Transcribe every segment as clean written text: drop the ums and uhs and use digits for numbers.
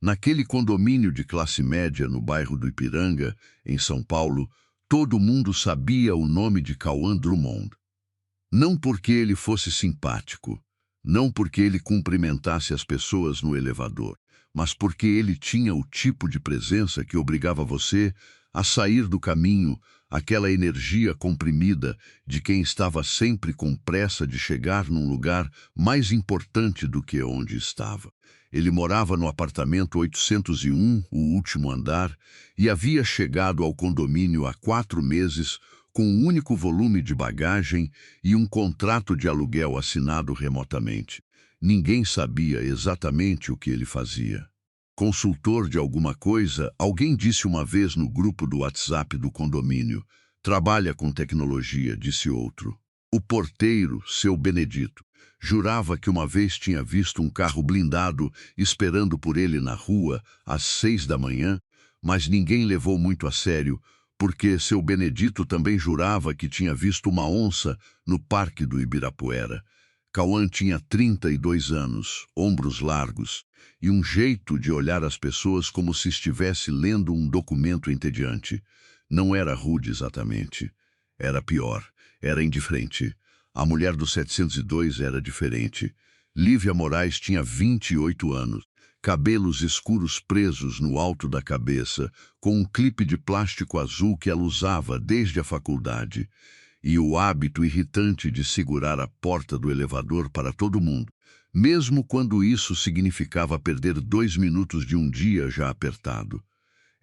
Naquele condomínio de classe média no bairro do Ipiranga, em São Paulo, todo mundo sabia o nome de Cauã Drummond. Não porque ele fosse simpático, não porque ele cumprimentasse as pessoas no elevador, mas porque ele tinha o tipo de presença que obrigava você a sair do caminho, aquela energia comprimida de quem estava sempre com pressa de chegar num lugar mais importante do que onde estava. Ele morava no apartamento 801, o último andar, e havia chegado ao condomínio há 4 meses com um único volume de bagagem e um contrato de aluguel assinado remotamente. Ninguém sabia exatamente o que ele fazia. Consultor de alguma coisa, alguém disse uma vez no grupo do WhatsApp do condomínio. Trabalha com tecnologia, disse outro. O porteiro, seu Benedito, jurava que uma vez tinha visto um carro blindado esperando por ele na rua às 6 da manhã, mas ninguém levou muito a sério, porque seu Benedito também jurava que tinha visto uma onça no Parque do Ibirapuera. Cauã tinha 32 anos, ombros largos, e um jeito de olhar as pessoas como se estivesse lendo um documento entediante. Não era rude exatamente. Era pior, era indiferente. A mulher do 702 era diferente. Lívia Moraes tinha 28 anos, cabelos escuros presos no alto da cabeça, com um clipe de plástico azul que ela usava desde a faculdade, e o hábito irritante de segurar a porta do elevador para todo mundo, mesmo quando isso significava perder 2 minutos de um dia já apertado.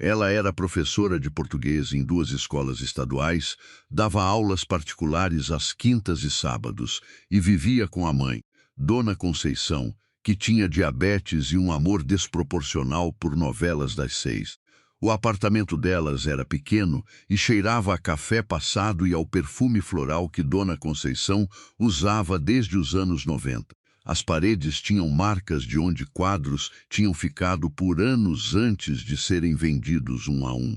Ela era professora de português em 2 escolas estaduais, dava aulas particulares às quintas e sábados e vivia com a mãe, Dona Conceição, que tinha diabetes e um amor desproporcional por novelas das 6. O apartamento delas era pequeno e cheirava a café passado e ao perfume floral que Dona Conceição usava desde os anos 90. As paredes tinham marcas de onde quadros tinham ficado por anos antes de serem vendidos um a um.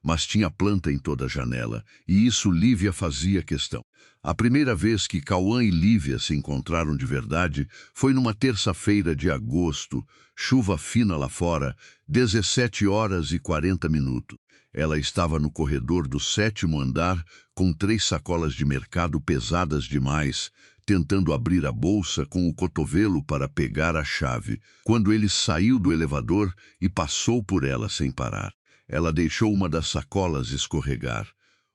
Mas tinha planta em toda a janela, e isso Lívia fazia questão. A primeira vez que Cauã e Lívia se encontraram de verdade foi numa terça-feira de agosto, chuva fina lá fora, 17h40. Ela estava no corredor do 7º andar com 3 sacolas de mercado pesadas demais, tentando abrir a bolsa com o cotovelo para pegar a chave, quando ele saiu do elevador e passou por ela sem parar. Ela deixou uma das sacolas escorregar.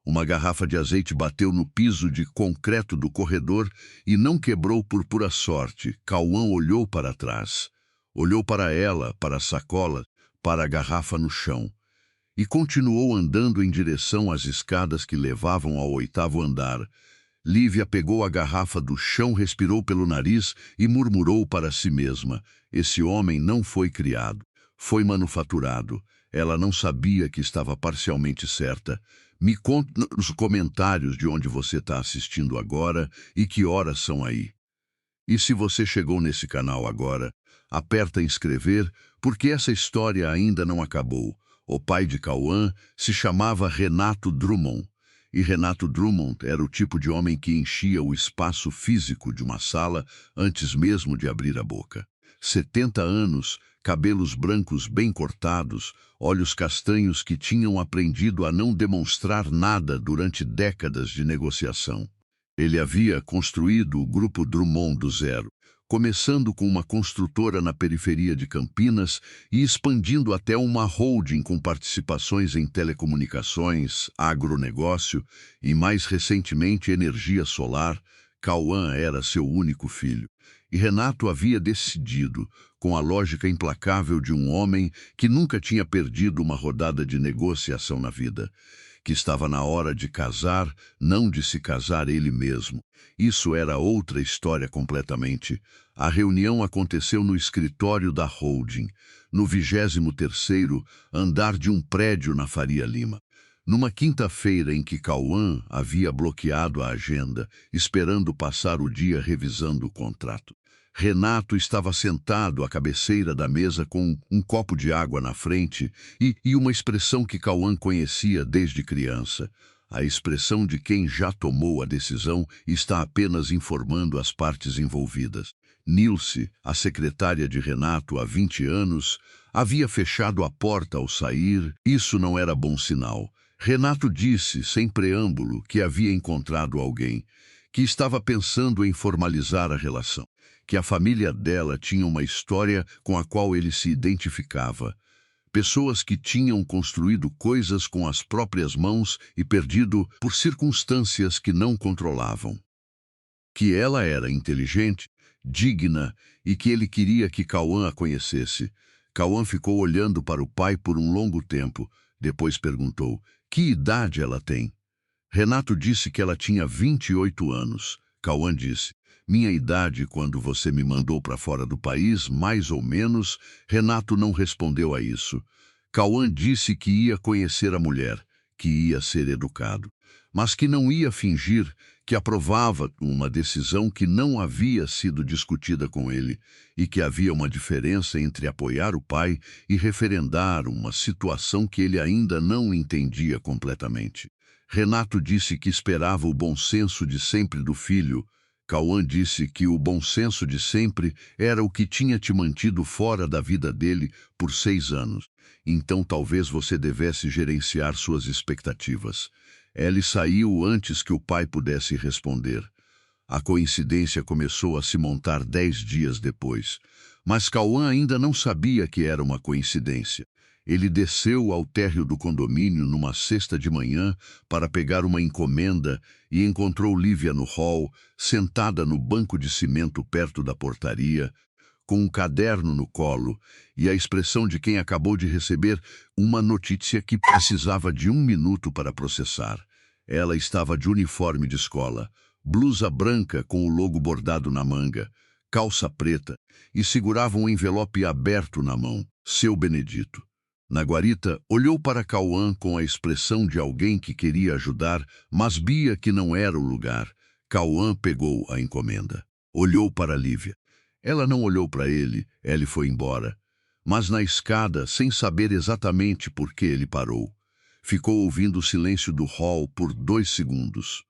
Uma garrafa de azeite bateu no piso de concreto do corredor e não quebrou por pura sorte. Cauã olhou para trás. Olhou para ela, para a sacola, para a garrafa no chão. E continuou andando em direção às escadas que levavam ao 8º andar. Lívia pegou a garrafa do chão, respirou pelo nariz e murmurou para si mesma. Esse homem não foi criado, foi manufaturado. Ela não sabia que estava parcialmente certa. Me conte nos comentários de onde você está assistindo agora e que horas são aí. E se você chegou nesse canal agora, aperta inscrever, porque essa história ainda não acabou. O pai de Cauã se chamava Renato Drummond. E Renato Drummond era o tipo de homem que enchia o espaço físico de uma sala antes mesmo de abrir a boca. 70 anos, cabelos brancos bem cortados, olhos castanhos que tinham aprendido a não demonstrar nada durante décadas de negociação. Ele havia construído o grupo Drummond do zero, começando com uma construtora na periferia de Campinas e expandindo até uma holding com participações em telecomunicações, agronegócio e, mais recentemente, energia solar. Cauã era seu único filho. E Renato havia decidido, com a lógica implacável de um homem que nunca tinha perdido uma rodada de negociação na vida, que estava na hora de casar, não de se casar ele mesmo. Isso era outra história completamente. A reunião aconteceu no escritório da holding, no 23º andar de um prédio na Faria Lima. Numa quinta-feira em que Cauã havia bloqueado a agenda, esperando passar o dia revisando o contrato. Renato estava sentado à cabeceira da mesa com um copo de água na frente e uma expressão que Cauã conhecia desde criança. A expressão de quem já tomou a decisão e está apenas informando as partes envolvidas. Nilce, a secretária de Renato há 20 anos, havia fechado a porta ao sair. Isso não era bom sinal. Renato disse, sem preâmbulo, que havia encontrado alguém, que estava pensando em formalizar a relação, que a família dela tinha uma história com a qual ele se identificava. Pessoas que tinham construído coisas com as próprias mãos e perdido por circunstâncias que não controlavam. Que ela era inteligente, digna e que ele queria que Cauã a conhecesse. Cauã ficou olhando para o pai por um longo tempo. Depois perguntou: que idade ela tem? Renato disse que ela tinha 28 anos. Cauã disse: minha idade quando você me mandou para fora do país, mais ou menos. Renato não respondeu a isso. Cauã disse que ia conhecer a mulher, que ia ser educado, mas que não ia fingir, que aprovava uma decisão que não havia sido discutida com ele e que havia uma diferença entre apoiar o pai e referendar uma situação que ele ainda não entendia completamente. Renato disse que esperava o bom senso de sempre do filho. Cauã disse que o bom senso de sempre era o que tinha te mantido fora da vida dele por 6 anos. Então talvez você devesse gerenciar suas expectativas. Ellie saiu antes que o pai pudesse responder. A coincidência começou a se montar 10 dias depois, mas Cauã ainda não sabia que era uma coincidência. Ele desceu ao térreo do condomínio numa sexta de manhã para pegar uma encomenda e encontrou Lívia no hall, sentada no banco de cimento perto da portaria, com um caderno no colo e a expressão de quem acabou de receber uma notícia que precisava de 1 minuto para processar. Ela estava de uniforme de escola, blusa branca com o logo bordado na manga, calça preta, e segurava um envelope aberto na mão, seu Benedito. Na guarita, olhou para Cauã com a expressão de alguém que queria ajudar, mas via que não era o lugar. Cauã pegou a encomenda. Olhou para Lívia. Ela não olhou para ele, ele foi embora. Mas na escada, sem saber exatamente por que ele parou. Ficou ouvindo o silêncio do hall por 2 segundos.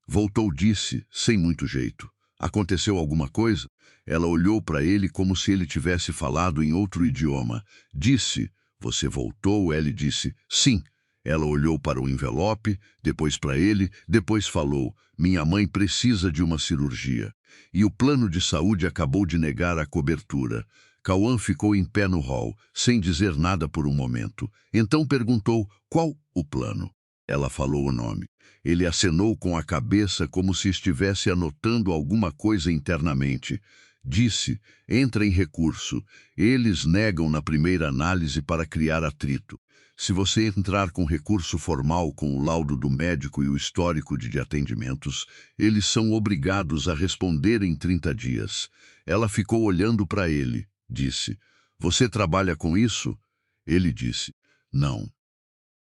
Voltou, disse, sem muito jeito: aconteceu alguma coisa? Ela olhou para ele como se ele tivesse falado em outro idioma. Disse: você voltou? Ele disse: sim. Ela olhou para o envelope, depois para ele, depois falou: minha mãe precisa de uma cirurgia. E o plano de saúde acabou de negar a cobertura. Cauã ficou em pé no hall, sem dizer nada por um momento. Então perguntou: qual o plano? Ela falou o nome. Ele acenou com a cabeça como se estivesse anotando alguma coisa internamente. Disse: entra em recurso. Eles negam na primeira análise para criar atrito. Se você entrar com recurso formal com o laudo do médico e o histórico de atendimentos, eles são obrigados a responder em 30 dias. Ela ficou olhando para ele. Disse: você trabalha com isso? Ele disse: não.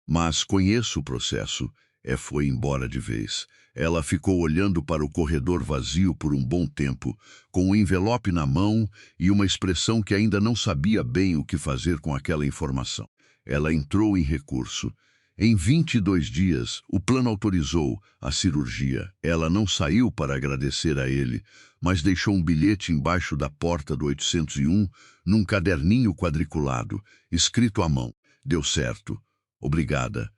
Mas conheço o processo. Foi embora de vez. Ela ficou olhando para o corredor vazio por um bom tempo, com o envelope na mão e uma expressão que ainda não sabia bem o que fazer com aquela informação. Ela entrou em recurso. Em 22 dias, o plano autorizou a cirurgia. Ela não saiu para agradecer a ele, mas deixou um bilhete embaixo da porta do 801, num caderninho quadriculado, escrito à mão: deu certo. Obrigada.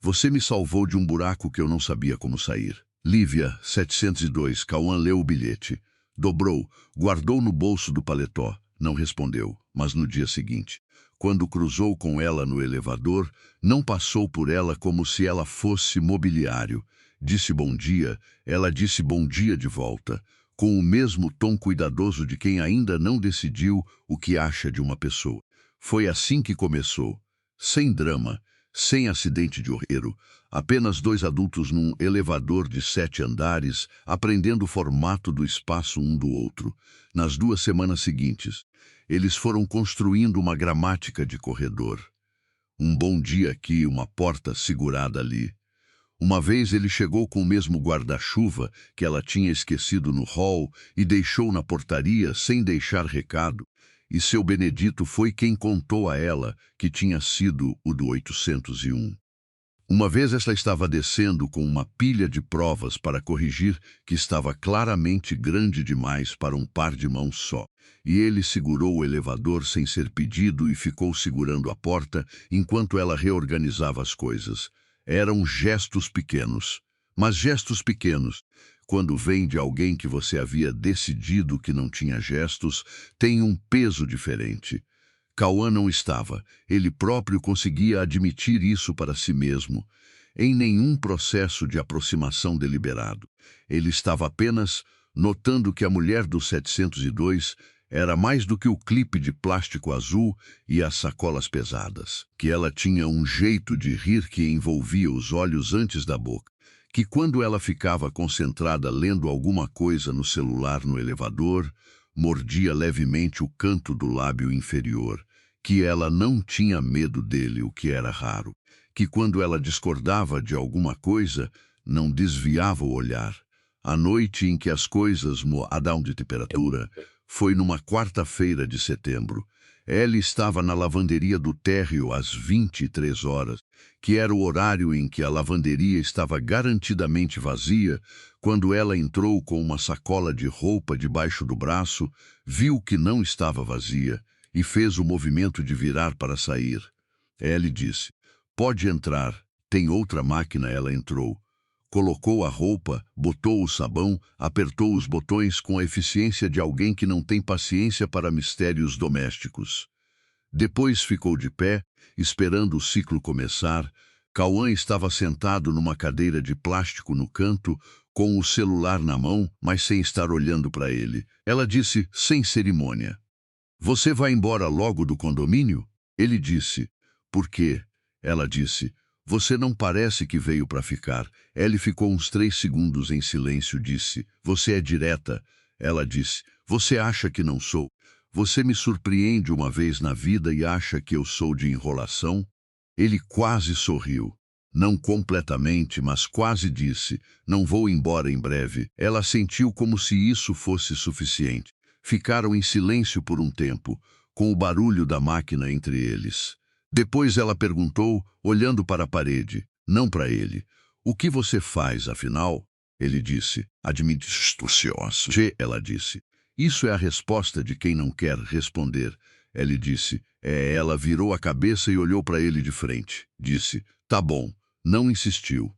Você me salvou de um buraco que eu não sabia como sair. Lívia, 702. Cauã leu o bilhete. Dobrou, guardou no bolso do paletó. Não respondeu, mas no dia seguinte, quando cruzou com ela no elevador, não passou por ela como se ela fosse mobiliário. Disse bom dia, ela disse bom dia de volta, com o mesmo tom cuidadoso de quem ainda não decidiu o que acha de uma pessoa. Foi assim que começou, sem drama, sem acidente de orreiro, apenas 2 adultos num elevador de 7 andares, aprendendo o formato do espaço um do outro. Nas 2 semanas seguintes, eles foram construindo uma gramática de corredor. Um bom dia aqui, uma porta segurada ali. Uma vez ele chegou com o mesmo guarda-chuva que ela tinha esquecido no hall e deixou na portaria sem deixar recado. E seu Benedito foi quem contou a ela que tinha sido o do 801. Uma vez ela estava descendo com uma pilha de provas para corrigir que estava claramente grande demais para um par de mãos só. E ele segurou o elevador sem ser pedido e ficou segurando a porta enquanto ela reorganizava as coisas. Eram gestos pequenos, mas gestos pequenos, quando vem de alguém que você havia decidido que não tinha gestos, tem um peso diferente. Cauã não estava. Ele próprio conseguia admitir isso para si mesmo. Em nenhum processo de aproximação deliberado. Ele estava apenas notando que a mulher do 702 era mais do que o clipe de plástico azul e as sacolas pesadas. Que ela tinha um jeito de rir que envolvia os olhos antes da boca. Que quando ela ficava concentrada lendo alguma coisa no celular no elevador, mordia levemente o canto do lábio inferior. Que ela não tinha medo dele, o que era raro. Que quando ela discordava de alguma coisa, não desviava o olhar. A noite em que as coisas mudaram de temperatura foi numa quarta-feira de setembro. Ela estava na lavanderia do térreo às 23 horas, que era o horário em que a lavanderia estava garantidamente vazia, quando ela entrou com uma sacola de roupa debaixo do braço, viu que não estava vazia e fez o movimento de virar para sair. Ellie disse, pode entrar, tem outra máquina. Ela entrou. Colocou a roupa, botou o sabão, apertou os botões com a eficiência de alguém que não tem paciência para mistérios domésticos. Depois ficou de pé, esperando o ciclo começar. Cauã estava sentado numa cadeira de plástico no canto, com o celular na mão, mas sem estar olhando para ele. Ela disse, sem cerimônia, você vai embora logo do condomínio? Ele disse, por quê? Ela disse, você não parece que veio para ficar. Ele ficou uns 3 segundos em silêncio, disse, você é direta. Ela disse, você acha que não sou? Você me surpreende uma vez na vida e acha que eu sou de enrolação? Ele quase sorriu. Não completamente, mas quase disse, não vou embora em breve. Ela sentiu como se isso fosse suficiente. Ficaram em silêncio por um tempo, com o barulho da máquina entre eles. Depois ela perguntou, olhando para a parede, não para ele. O que você faz, afinal? Ele disse, administrações. Ela disse, isso é a resposta de quem não quer responder. Ele disse, ela virou a cabeça e olhou para ele de frente. Disse, tá bom, não insistiu.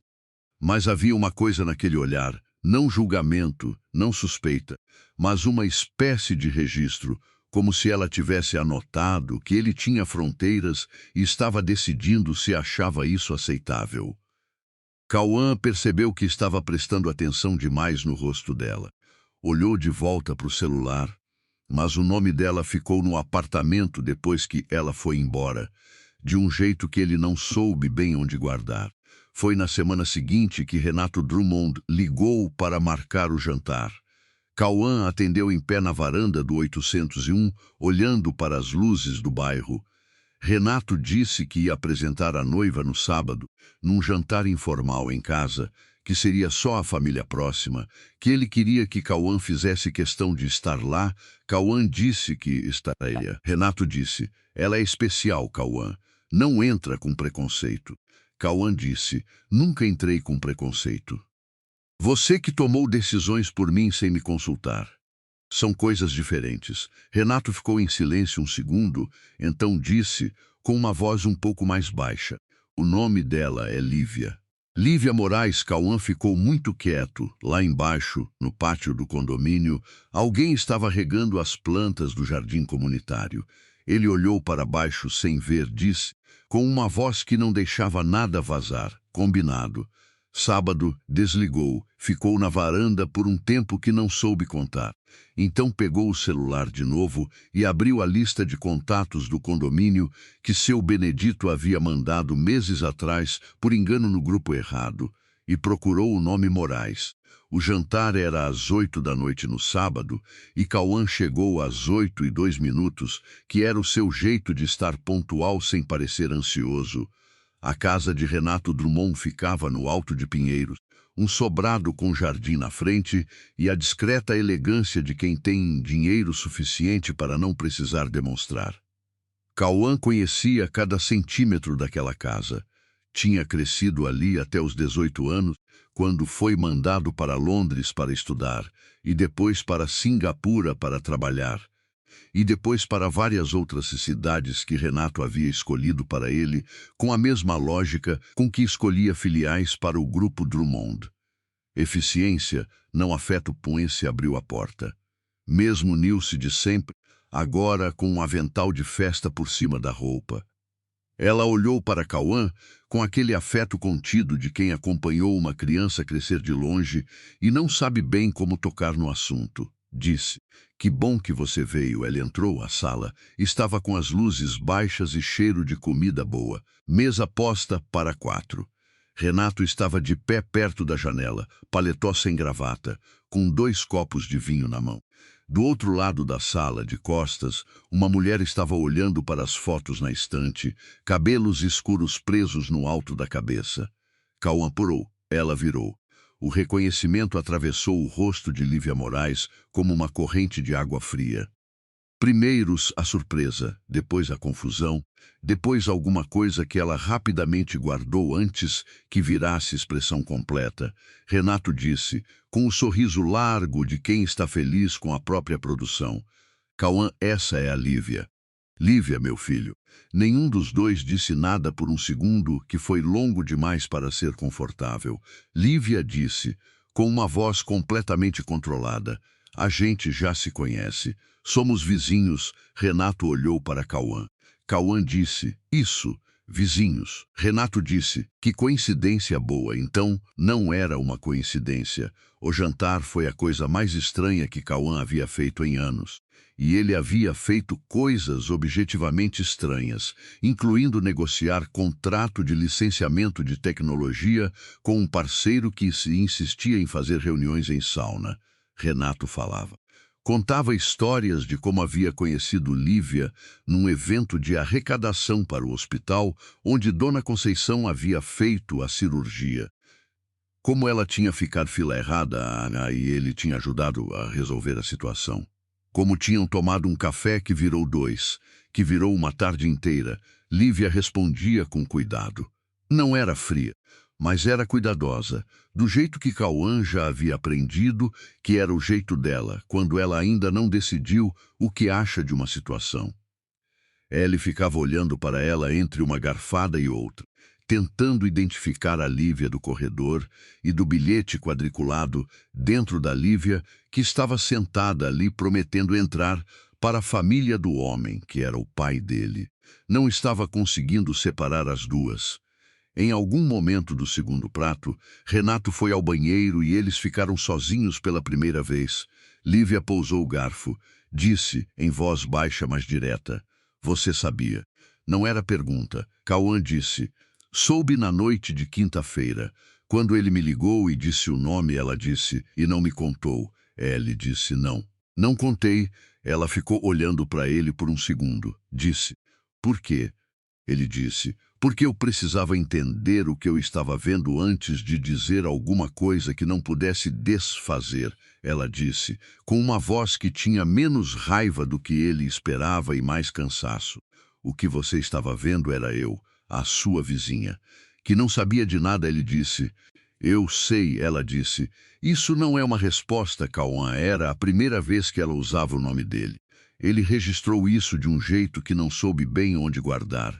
Mas havia uma coisa naquele olhar, não julgamento, não suspeita, mas uma espécie de registro, como se ela tivesse anotado que ele tinha fronteiras e estava decidindo se achava isso aceitável. Cauã percebeu que estava prestando atenção demais no rosto dela. Olhou de volta para o celular, mas o nome dela ficou no apartamento depois que ela foi embora, de um jeito que ele não soube bem onde guardar. Foi na semana seguinte que Renato Drummond ligou para marcar o jantar. Cauã atendeu em pé na varanda do 801, olhando para as luzes do bairro. Renato disse que ia apresentar a noiva no sábado, num jantar informal em casa, que seria só a família próxima, que ele queria que Cauã fizesse questão de estar lá. Cauã disse que estaria. Renato disse, ela é especial, Cauã. Não entra com preconceito. Cauã disse, nunca entrei com preconceito. Você que tomou decisões por mim sem me consultar. São coisas diferentes. Renato ficou em silêncio um segundo, então disse, com uma voz um pouco mais baixa, o nome dela é Lívia. Lívia Moraes. Cauã ficou muito quieto. Lá embaixo, no pátio do condomínio, alguém estava regando as plantas do jardim comunitário. Ele olhou para baixo sem ver, disse, com uma voz que não deixava nada vazar, combinado. Sábado, desligou, ficou na varanda por um tempo que não soube contar. Então pegou o celular de novo e abriu a lista de contatos do condomínio que seu Benedito havia mandado meses atrás, por engano no grupo errado, e procurou o nome Moraes. O jantar era às 8 da noite no sábado, e Cauã chegou às 8:02, que era o seu jeito de estar pontual sem parecer ansioso. A casa de Renato Drummond ficava no Alto de Pinheiros, um sobrado com jardim na frente e a discreta elegância de quem tem dinheiro suficiente para não precisar demonstrar. Cauã conhecia cada centímetro daquela casa. Tinha crescido ali até os 18 anos, quando foi mandado para Londres para estudar, e depois para Singapura para trabalhar, e depois para várias outras cidades que Renato havia escolhido para ele, com a mesma lógica com que escolhia filiais para o grupo Drummond. Eficiência, não afeto põe-se abriu a porta. Mesmo Nilce de sempre, agora com um avental de festa por cima da roupa. Ela olhou para Cauã com aquele afeto contido de quem acompanhou uma criança crescer de longe e não sabe bem como tocar no assunto. Disse, que bom que você veio. Ela entrou à sala, estava com as luzes baixas e cheiro de comida boa. Mesa posta para 4. Renato estava de pé perto da janela, paletó sem gravata, com 2 copos de vinho na mão. Do outro lado da sala, de costas, uma mulher estava olhando para as fotos na estante, cabelos escuros presos no alto da cabeça. Cauã apurou, ela virou. O reconhecimento atravessou o rosto de Lívia Moraes como uma corrente de água fria. Primeiros a surpresa, depois a confusão, depois alguma coisa que ela rapidamente guardou antes que virasse expressão completa. Renato disse, com o sorriso largo de quem está feliz com a própria produção. Cauã, essa é a Lívia. Lívia, meu filho. Nenhum dos dois disse nada por um segundo que foi longo demais para ser confortável. Lívia disse, com uma voz completamente controlada, a gente já se conhece. Somos vizinhos. Renato olhou para Cauã. Cauã disse, isso, vizinhos. Renato disse, que coincidência boa. Então, não era uma coincidência. O jantar foi a coisa mais estranha que Cauã havia feito em anos. E ele havia feito coisas objetivamente estranhas, incluindo negociar contrato de licenciamento de tecnologia com um parceiro que se insistia em fazer reuniões em sauna. Renato falava. Contava histórias de como havia conhecido Lívia num evento de arrecadação para o hospital onde Dona Conceição havia feito a cirurgia. Como ela tinha ficado fila errada e ele tinha ajudado a resolver a situação. Como tinham tomado um café que virou 2, que virou uma tarde inteira. Lívia respondia com cuidado. Não era fria, mas era cuidadosa, do jeito que Cauã já havia aprendido que era o jeito dela, quando ela ainda não decidiu o que acha de uma situação. Ele ficava olhando para ela entre uma garfada e outra, tentando identificar a Lívia do corredor e do bilhete quadriculado dentro da Lívia, que estava sentada ali prometendo entrar para a família do homem, que era o pai dele. Não estava conseguindo separar as duas. Em algum momento do segundo prato, Renato foi ao banheiro e eles ficaram sozinhos pela primeira vez. Lívia pousou o garfo. Disse, em voz baixa mas direta, você sabia. Não era pergunta. Cauã disse, soube na noite de quinta-feira. Quando ele me ligou e disse o nome, ela disse, e não me contou. Ele disse, não. Não contei. Ela ficou olhando para ele por um segundo. Disse, por quê? Ele disse, porque eu precisava entender o que eu estava vendo antes de dizer alguma coisa que não pudesse desfazer. Ela disse, com uma voz que tinha menos raiva do que ele esperava e mais cansaço. O que você estava vendo era eu, a sua vizinha. Que não sabia de nada, ele disse. Eu sei, ela disse. Isso não é uma resposta, Cauã. Era a primeira vez que ela usava o nome dele. Ele registrou isso de um jeito que não soube bem onde guardar.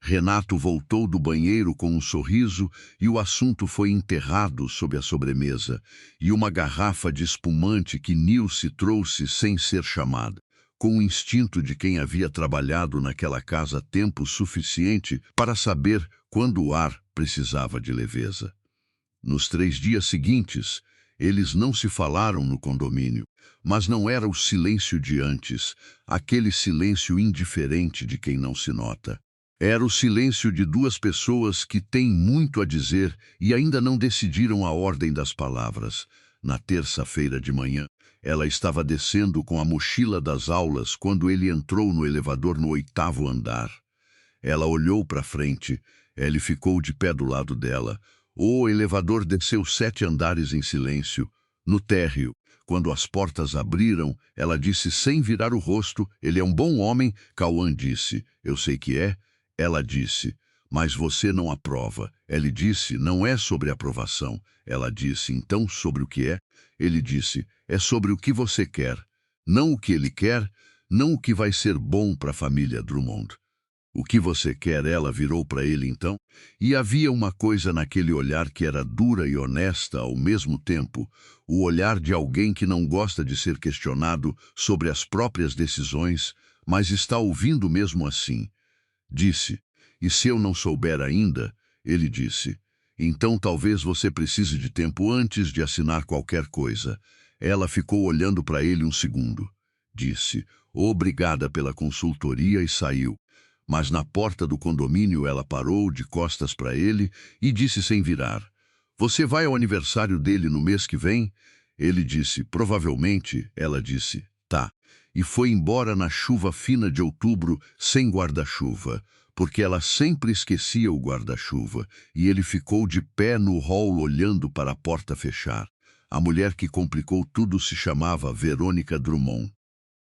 Renato voltou do banheiro com um sorriso e o assunto foi enterrado sob a sobremesa e uma garrafa de espumante que Nilce trouxe sem ser chamada, com o instinto de quem havia trabalhado naquela casa tempo suficiente para saber quando o ar precisava de leveza. Nos 3 dias seguintes, eles não se falaram no condomínio, mas não era o silêncio de antes, aquele silêncio indiferente de quem não se nota. Era o silêncio de 2 pessoas que têm muito a dizer e ainda não decidiram a ordem das palavras. Na terça-feira de manhã, ela estava descendo com a mochila das aulas quando ele entrou no elevador no 8º andar. Ela olhou para frente, ele ficou de pé do lado dela. O elevador desceu 7 andares em silêncio. No térreo, quando as portas abriram, ela disse sem virar o rosto, ele é um bom homem. Cauã disse, eu sei que é. Ela disse, Mas você não aprova. Ele disse, não é sobre aprovação. Ela disse, então sobre o que é? Ele disse, é sobre o que você quer. Não o que ele quer, não o que vai ser bom para a família Drummond. O que você quer, ela virou para ele então, e havia uma coisa naquele olhar que era dura e honesta ao mesmo tempo, o olhar de alguém que não gosta de ser questionado sobre as próprias decisões, mas está ouvindo mesmo assim. Disse, e se eu não souber ainda, ele disse, então talvez você precise de tempo antes de assinar qualquer coisa. Ela ficou olhando para ele um segundo. Disse, obrigada pela consultoria e saiu. Mas na porta do condomínio ela parou de costas para ele e disse sem virar, você vai ao aniversário dele no mês que vem? Ele disse, provavelmente. Ela disse, tá. E foi embora na chuva fina de outubro sem guarda-chuva, porque ela sempre esquecia o guarda-chuva, e ele ficou de pé no hall olhando para a porta fechar. A mulher que complicou tudo se chamava Verônica Drummond.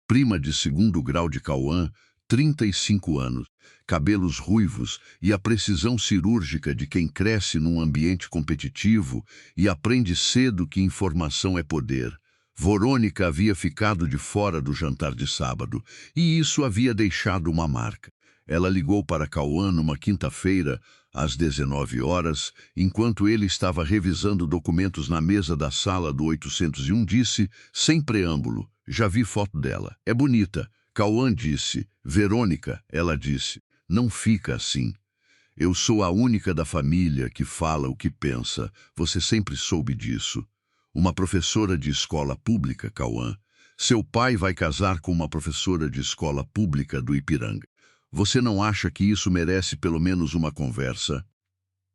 Prima de segundo grau de Cauã, 35 anos, cabelos ruivos e a precisão cirúrgica de quem cresce num ambiente competitivo e aprende cedo que informação é poder. Verônica havia ficado de fora do jantar de sábado, e isso havia deixado uma marca. Ela ligou para Cauã numa quinta-feira, às 19 horas, enquanto ele estava revisando documentos na mesa da sala do 801, disse, sem preâmbulo, já vi foto dela, é bonita. Cauã disse, Verônica, ela disse, não fica assim. Eu sou a única da família que fala o que pensa, você sempre soube disso. Uma professora de escola pública, Cauã. Seu pai vai casar com uma professora de escola pública do Ipiranga. Você não acha que isso merece pelo menos uma conversa?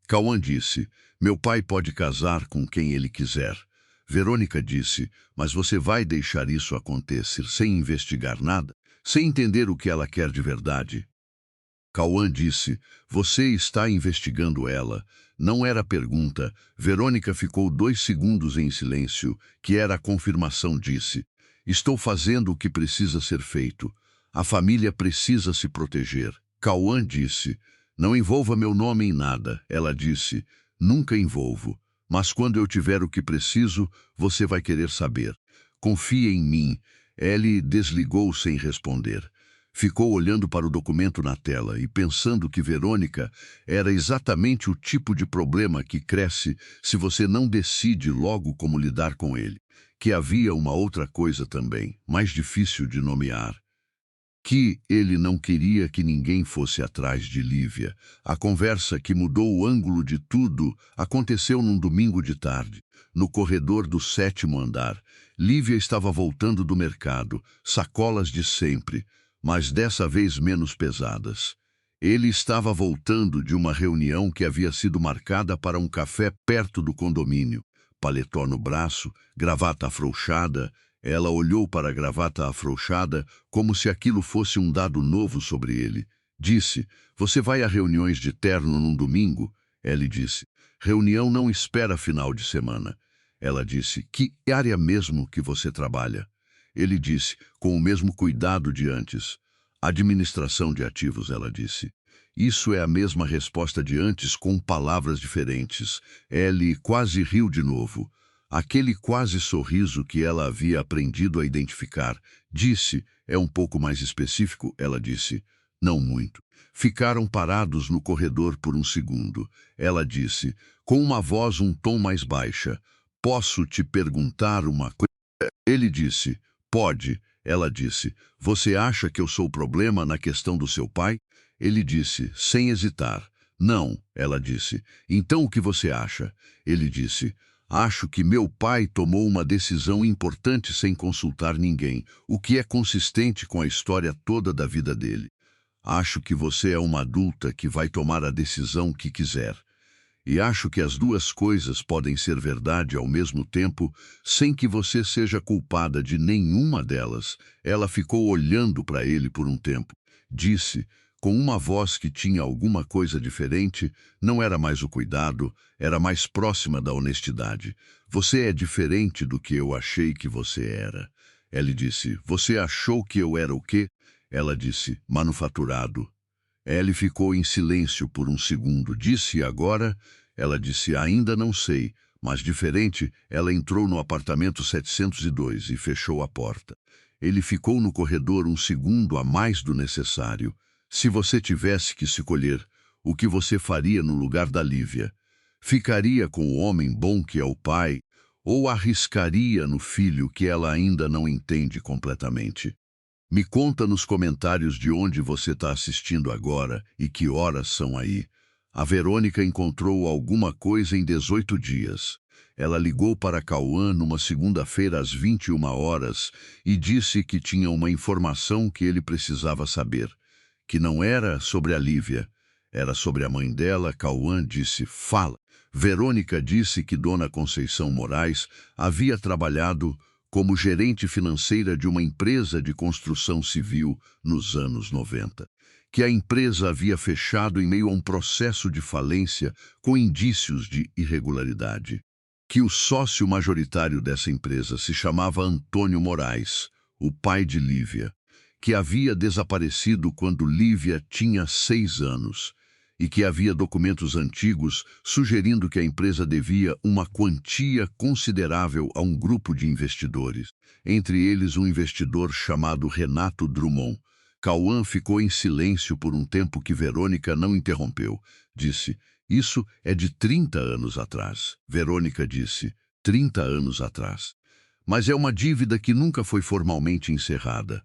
Cauã disse, meu pai pode casar com quem ele quiser. Verônica disse, mas você vai deixar isso acontecer sem investigar nada? Sem entender o que ela quer de verdade? Cauã disse, você está investigando ela. Não era pergunta. Verônica ficou 2 segundos em silêncio, que era a confirmação, disse. Estou fazendo o que precisa ser feito. A família precisa se proteger. Cauã disse, não envolva meu nome em nada. Ela disse, nunca envolvo. Mas quando eu tiver o que preciso, você vai querer saber. Confie em mim. Ele desligou sem responder. Ficou olhando para o documento na tela e pensando que Verônica era exatamente o tipo de problema que cresce se você não decide logo como lidar com ele. Que havia uma outra coisa também, mais difícil de nomear. Que ele não queria que ninguém fosse atrás de Lívia. A conversa que mudou o ângulo de tudo aconteceu num domingo de tarde, no corredor do 7º andar. Lívia estava voltando do mercado, sacolas de sempre, mas dessa vez menos pesadas. Ele estava voltando de uma reunião que havia sido marcada para um café perto do condomínio. Paletó no braço, gravata afrouxada. Ela olhou para a gravata afrouxada como se aquilo fosse um dado novo sobre ele. Disse, você vai a reuniões de terno num domingo? Ele disse, reunião não espera final de semana. Ela disse, que área mesmo que você trabalha? Ele disse, com o mesmo cuidado de antes. Administração de ativos, ela disse. Isso é a mesma resposta de antes com palavras diferentes. Ele quase riu de novo. Aquele quase sorriso que ela havia aprendido a identificar. Disse, é um pouco mais específico? Ela disse, não muito. Ficaram parados no corredor por um segundo. Ela disse, com uma voz um tom mais baixa, posso te perguntar uma coisa? Ele disse, pode. Ela disse, você acha que eu sou o problema na questão do seu pai? Ele disse, sem hesitar, não. Ela disse, então o que você acha? Ele disse, acho que meu pai tomou uma decisão importante sem consultar ninguém, o que é consistente com a história toda da vida dele. Acho que você é uma adulta que vai tomar a decisão que quiser. E acho que as duas coisas podem ser verdade ao mesmo tempo, sem que você seja culpada de nenhuma delas. Ela ficou olhando para ele por um tempo. Disse, com uma voz que tinha alguma coisa diferente, não era mais o cuidado, era mais próxima da honestidade. Você é diferente do que eu achei que você era. Ele disse, você achou que eu era o quê? Ela disse, manufaturado. Ellie ficou em silêncio por um segundo. Disse: agora? Ela disse: ainda não sei. Mas diferente, ela entrou no apartamento 702 e fechou a porta. Ele ficou no corredor um segundo a mais do necessário. Se você tivesse que escolher, o que você faria no lugar da Lívia? Ficaria com o homem bom que é o pai, ou arriscaria no filho que ela ainda não entende completamente? Me conta nos comentários de onde você está assistindo agora e que horas são aí. A Verônica encontrou alguma coisa em 18 dias. Ela ligou para Cauã numa segunda-feira às 21 horas e disse que tinha uma informação que ele precisava saber, que não era sobre a Lívia, era sobre a mãe dela. Cauã disse: fala. Verônica disse que Dona Conceição Moraes havia trabalhado como gerente financeira de uma empresa de construção civil nos anos 90, que a empresa havia fechado em meio a um processo de falência com indícios de irregularidade, que o sócio majoritário dessa empresa se chamava Antônio Moraes, o pai de Lívia, que havia desaparecido quando Lívia tinha 6 anos, e que havia documentos antigos sugerindo que a empresa devia uma quantia considerável a um grupo de investidores, entre eles um investidor chamado Renato Drummond. Cauã ficou em silêncio por um tempo que Verônica não interrompeu. Disse: isso é de 30 anos atrás. Verônica disse: 30 anos atrás. Mas é uma dívida que nunca foi formalmente encerrada.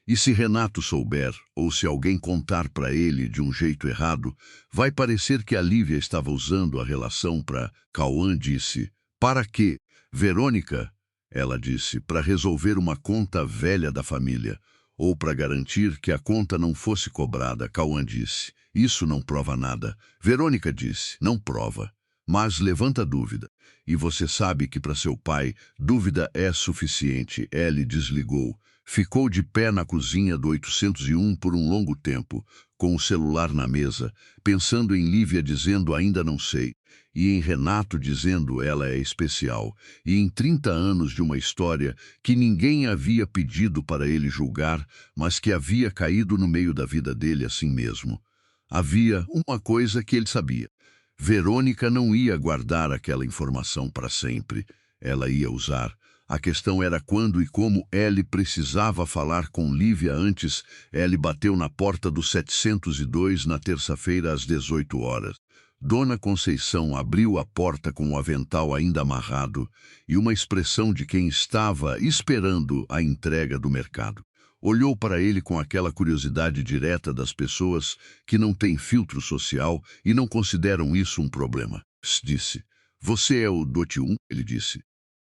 E se Renato souber, ou se alguém contar para ele de um jeito errado, vai parecer que a Lívia estava usando a relação para... Cauã disse: para quê? Verônica, ela disse, para resolver uma conta velha da família, ou para garantir que a conta não fosse cobrada. Cauã disse: isso não prova nada. Verônica disse: não prova, mas levanta dúvida. E você sabe que para seu pai, dúvida é suficiente. Ele desligou. Ficou de pé na cozinha do 801 por um longo tempo, com o celular na mesa, pensando em Lívia dizendo ainda não sei, e em Renato dizendo ela é especial, e em 30 anos de uma história que ninguém havia pedido para ele julgar, mas que havia caído no meio da vida dele assim mesmo. Havia uma coisa que ele sabia. Verônica não ia guardar aquela informação para sempre. Ela ia usar. A questão era quando e como ele precisava falar com Lívia antes. Ele bateu na porta do 702 na terça-feira às 18 horas. Dona Conceição abriu a porta com o avental ainda amarrado e uma expressão de quem estava esperando a entrega do mercado. Olhou para ele com aquela curiosidade direta das pessoas que não têm filtro social e não consideram isso um problema. Disse: você é o Dote 1? Ele disse: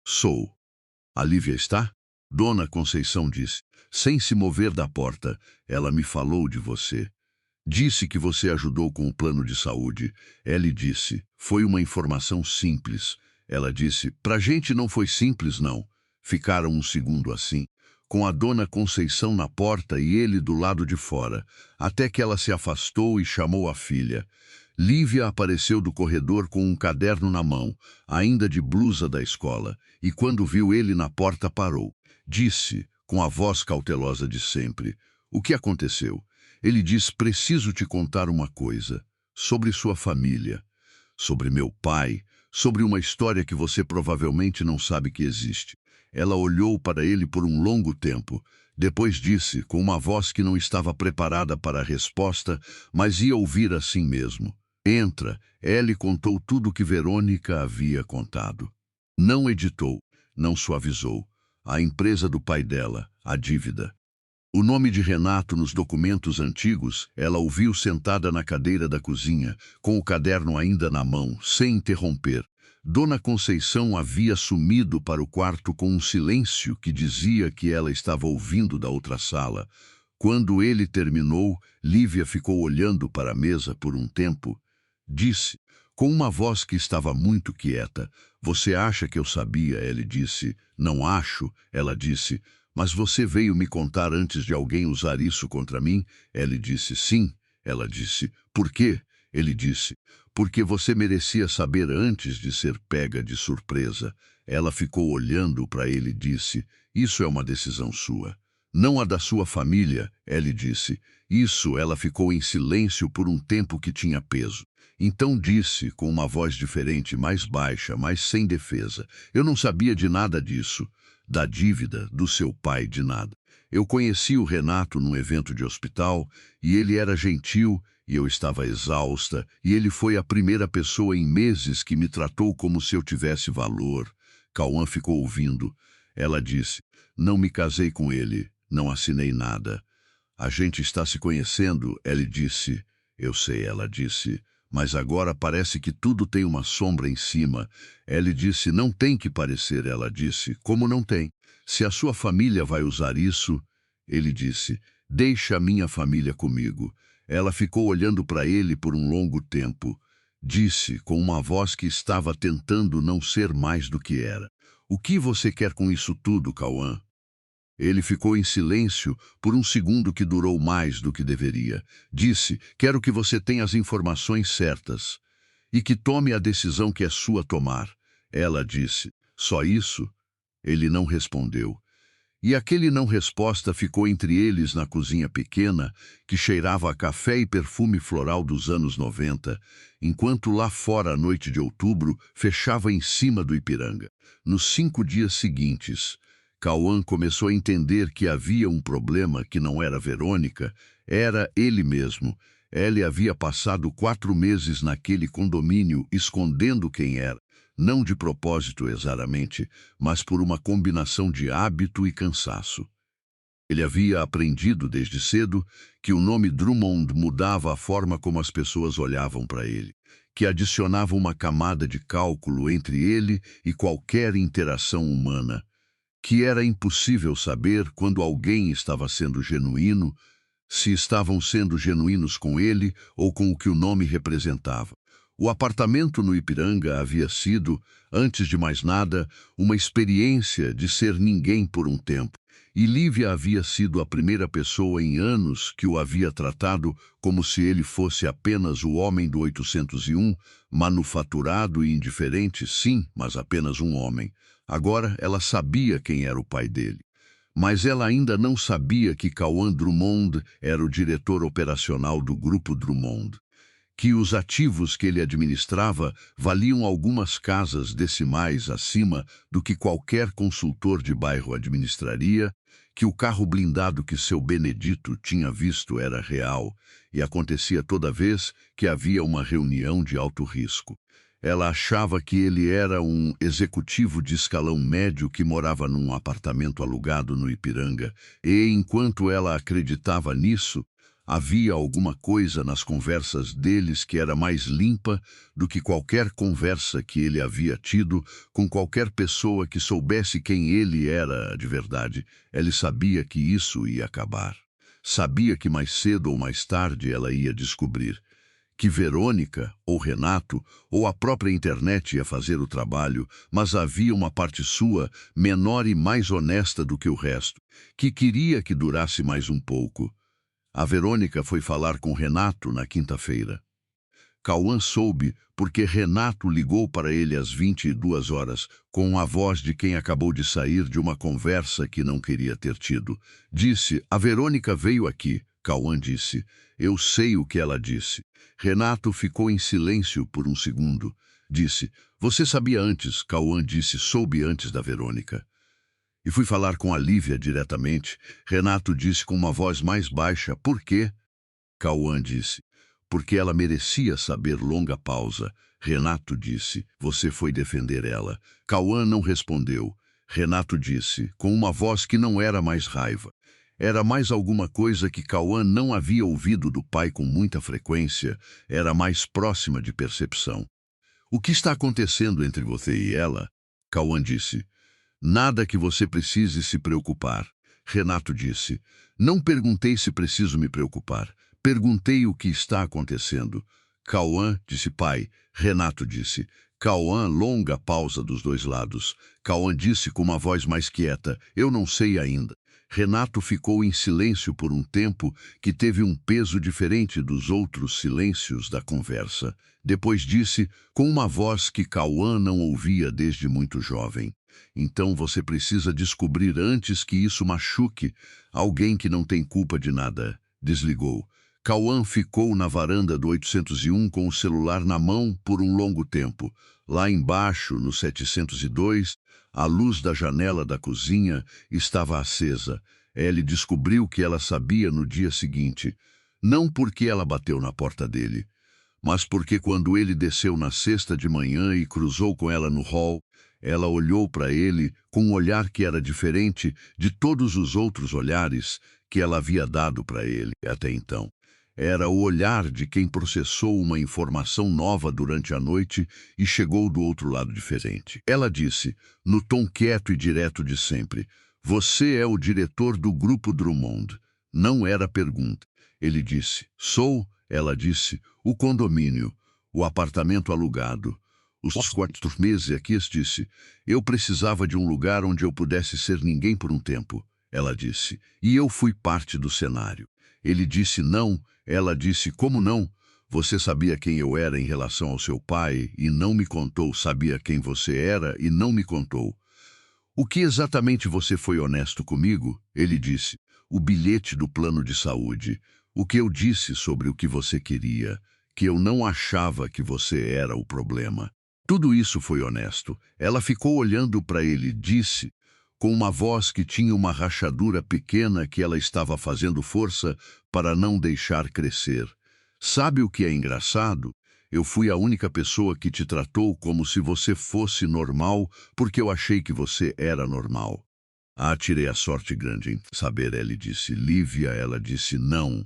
sou. A Lívia está? Dona Conceição disse, sem se mover da porta. Ela me falou de você. Disse que você ajudou com o plano de saúde. Ele disse, foi uma informação simples. Ela disse, pra gente não foi simples não. Ficaram um segundo assim, com a Dona Conceição na porta e ele do lado de fora, até que ela se afastou e chamou a filha. Lívia apareceu do corredor com um caderno na mão, ainda de blusa da escola, e quando viu ele na porta parou. Disse, com a voz cautelosa de sempre: o que aconteceu? Ele diz: preciso te contar uma coisa, sobre sua família, sobre meu pai, sobre uma história que você provavelmente não sabe que existe. Ela olhou para ele por um longo tempo. Depois disse, com uma voz que não estava preparada para a resposta, mas ia ouvir assim mesmo: entra. Ele contou tudo o que Verônica havia contado. Não editou, não suavizou. A empresa do pai dela, a dívida. O nome de Renato nos documentos antigos. Ela o viu sentada na cadeira da cozinha, com o caderno ainda na mão, sem interromper. Dona Conceição havia sumido para o quarto com um silêncio que dizia que ela estava ouvindo da outra sala. Quando ele terminou, Lívia ficou olhando para a mesa por um tempo. Disse, com uma voz que estava muito quieta: você acha que eu sabia? Ele disse: não acho. Ela disse: mas você veio me contar antes de alguém usar isso contra mim? Ele disse: sim. Ela disse: por quê? Ele disse: porque você merecia saber antes de ser pega de surpresa. Ela ficou olhando para ele e disse: isso é uma decisão sua. Não a da sua família, Ellie disse. Isso, ela ficou em silêncio por um tempo que tinha peso. Então disse, com uma voz diferente, mais baixa, mas sem defesa: eu não sabia de nada disso, da dívida, do seu pai, de nada. Eu conheci o Renato num evento de hospital, e ele era gentil, e eu estava exausta, e ele foi a primeira pessoa em meses que me tratou como se eu tivesse valor. Cauã ficou ouvindo. Ela disse: não me casei com ele, não assinei nada. A gente está se conhecendo, ele disse. Eu sei, ela disse. Mas agora parece que tudo tem uma sombra em cima. Ele disse: não tem que parecer, ela disse. Como não tem? Se a sua família vai usar isso, ele disse: deixa a minha família comigo. Ela ficou olhando para ele por um longo tempo. Disse, com uma voz que estava tentando não ser mais do que era: o que você quer com isso tudo, Cauã? Ele ficou em silêncio por um segundo que durou mais do que deveria. Disse: quero que você tenha as informações certas e que tome a decisão que é sua tomar. Ela disse: só isso? Ele não respondeu. E aquele não resposta ficou entre eles na cozinha pequena, que cheirava a café e perfume floral dos anos 90, enquanto lá fora a noite de outubro fechava em cima do Ipiranga. Nos 5 dias seguintes, Cauã começou a entender que havia um problema que não era Verônica, era ele mesmo. Ele havia passado 4 meses naquele condomínio escondendo quem era. Não de propósito exatamente, mas por uma combinação de hábito e cansaço. Ele havia aprendido desde cedo que o nome Drummond mudava a forma como as pessoas olhavam para ele, que adicionava uma camada de cálculo entre ele e qualquer interação humana, que era impossível saber quando alguém estava sendo genuíno, se estavam sendo genuínos com ele ou com o que o nome representava. O apartamento no Ipiranga havia sido, antes de mais nada, uma experiência de ser ninguém por um tempo, e Lívia havia sido a primeira pessoa em anos que o havia tratado como se ele fosse apenas o homem do 801, manufaturado e indiferente, sim, mas apenas um homem. Agora ela sabia quem era o pai dele. Mas ela ainda não sabia que Cauã Drummond era o diretor operacional do Grupo Drummond, que os ativos que ele administrava valiam algumas casas decimais acima do que qualquer consultor de bairro administraria, que o carro blindado que seu Benedito tinha visto era real e acontecia toda vez que havia uma reunião de alto risco. Ela achava que ele era um executivo de escalão médio que morava num apartamento alugado no Ipiranga, e enquanto ela acreditava nisso, havia alguma coisa nas conversas deles que era mais limpa do que qualquer conversa que ele havia tido com qualquer pessoa que soubesse quem ele era de verdade. Ele sabia que isso ia acabar. Sabia que mais cedo ou mais tarde ela ia descobrir que Verônica, ou Renato, ou a própria internet ia fazer o trabalho, mas havia uma parte sua, menor e mais honesta do que o resto, que queria que durasse mais um pouco. A Verônica foi falar com Renato na quinta-feira. Cauã soube porque Renato ligou para ele às 22 horas, com a voz de quem acabou de sair de uma conversa que não queria ter tido. Disse: a Verônica veio aqui. Cauã disse: eu sei o que ela disse. Renato ficou em silêncio por um segundo. Disse: você sabia antes? Cauã disse: soube antes da Verônica. E fui falar com a Lívia diretamente. Renato disse com uma voz mais baixa: por quê? Cauã disse: porque ela merecia saber. Longa pausa. Renato disse: você foi defender ela. Cauã não respondeu. Renato disse, com uma voz que não era mais raiva. Era mais alguma coisa que Cauã não havia ouvido do pai com muita frequência, era mais próxima de percepção. O que está acontecendo entre você e ela? Cauã disse. Nada que você precise se preocupar. Renato disse. Não perguntei se preciso me preocupar. Perguntei o que está acontecendo. Cauã disse: pai. Renato disse. Cauã, longa pausa dos dois lados. Cauã disse com uma voz mais quieta: eu não sei ainda. Renato ficou em silêncio por um tempo que teve um peso diferente dos outros silêncios da conversa. Depois disse, com uma voz que Cauã não ouvia desde muito jovem: Então você precisa descobrir antes que isso machuque alguém que não tem culpa de nada. Desligou. Cauã ficou na varanda do 801 com o celular na mão por um longo tempo. Lá embaixo, no 702, a luz da janela da cozinha estava acesa. Ellie descobriu que ela sabia no dia seguinte. Não porque ela bateu na porta dele, mas porque quando ele desceu na sexta de manhã e cruzou com ela no hall, ela olhou para ele com um olhar que era diferente de todos os outros olhares que ela havia dado para ele até então. Era o olhar de quem processou uma informação nova durante a noite e chegou do outro lado diferente. Ela disse, no tom quieto e direto de sempre, "Você é o diretor do Grupo Drummond." Não era pergunta. Ele disse, "Sou." Ela disse, "O condomínio, o apartamento alugado." Os 4 meses aqui, disse, "Eu precisava de um lugar onde eu pudesse ser ninguém por um tempo." Ela disse, "E eu fui parte do cenário." Ele disse, "Não." Ela disse, "Como não? Você sabia quem eu era em relação ao seu pai e não me contou. Sabia quem você era e não me contou." "O que exatamente você foi honesto comigo?" Ele disse, "O bilhete do plano de saúde. O que eu disse sobre o que você queria, que eu não achava que você era o problema. Tudo isso foi honesto." Ela ficou olhando para ele, disse, com uma voz que tinha uma rachadura pequena que ela estava fazendo força para não deixar crescer. "Sabe o que é engraçado? Eu fui a única pessoa que te tratou como se você fosse normal, porque eu achei que você era normal." "Ah, tirei a sorte grande em saber." Ele disse. "Lívia." Ela disse, "Não."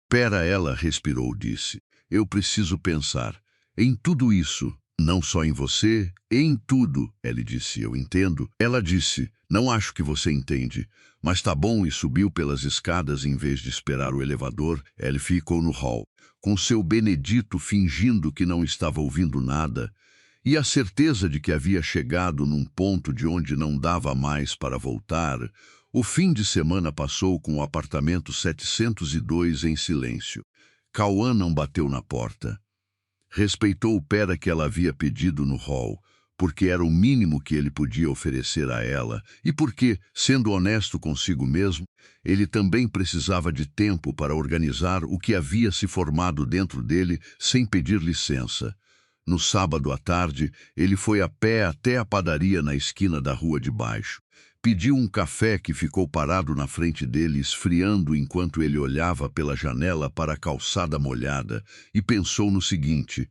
"Pera." Ela respirou, disse, "Eu preciso pensar em tudo isso, não só em você, em tudo." Ele disse, "Eu entendo." Ela disse, "Não acho que você entende, mas tá bom." E subiu pelas escadas em vez de esperar o elevador. Ele ficou no hall, com seu Benedito fingindo que não estava ouvindo nada, e a certeza de que havia chegado num ponto de onde não dava mais para voltar. O fim de semana passou com o apartamento 702 em silêncio. Cauã não bateu na porta. Respeitou o pera que ela havia pedido no hall, porque era o mínimo que ele podia oferecer a ela, e porque, sendo honesto consigo mesmo, ele também precisava de tempo para organizar o que havia se formado dentro dele sem pedir licença. No sábado à tarde, ele foi a pé até a padaria na esquina da rua de baixo. Pediu um café que ficou parado na frente dele, esfriando enquanto ele olhava pela janela para a calçada molhada, e pensou no seguinte: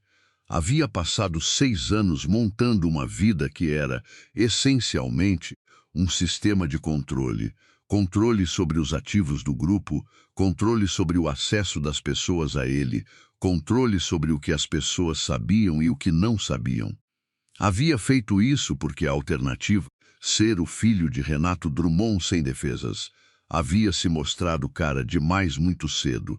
havia passado 6 anos montando uma vida que era, essencialmente, um sistema de controle. Controle sobre os ativos do grupo, controle sobre o acesso das pessoas a ele, controle sobre o que as pessoas sabiam e o que não sabiam. Havia feito isso porque a alternativa, ser o filho de Renato Drummond sem defesas, havia se mostrado cara demais muito cedo,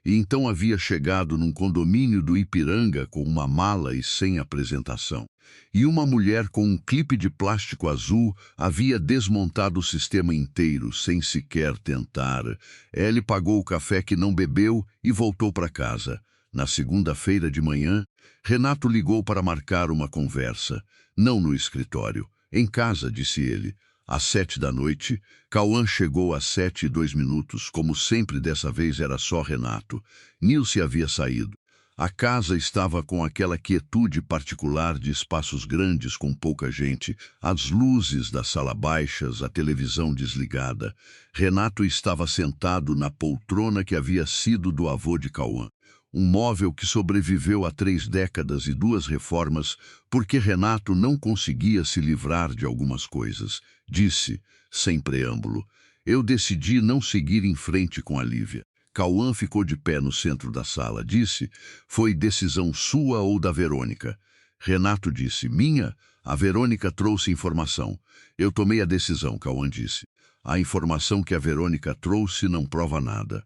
e então havia chegado num condomínio do Ipiranga com uma mala e sem apresentação. E uma mulher com um clipe de plástico azul havia desmontado o sistema inteiro, sem sequer tentar. Ele pagou o café que não bebeu e voltou para casa. Na segunda-feira de manhã, Renato ligou para marcar uma conversa. Não no escritório. Em casa, disse ele. Às 7 da noite, Cauã chegou às 7:02. Como sempre, dessa vez era só Renato. Nilce havia saído. A casa estava com aquela quietude particular de espaços grandes com pouca gente, as luzes da sala baixas, a televisão desligada. Renato estava sentado na poltrona que havia sido do avô de Cauã. Um móvel que sobreviveu a 3 décadas e 2 reformas, porque Renato não conseguia se livrar de algumas coisas. Disse, sem preâmbulo, "Eu decidi não seguir em frente com a Lívia." Cauã ficou de pé no centro da sala. Disse, "Foi decisão sua ou da Verônica?" Renato disse, "Minha. A Verônica trouxe informação." "Eu tomei a decisão." Cauã disse. "A informação que a Verônica trouxe não prova nada."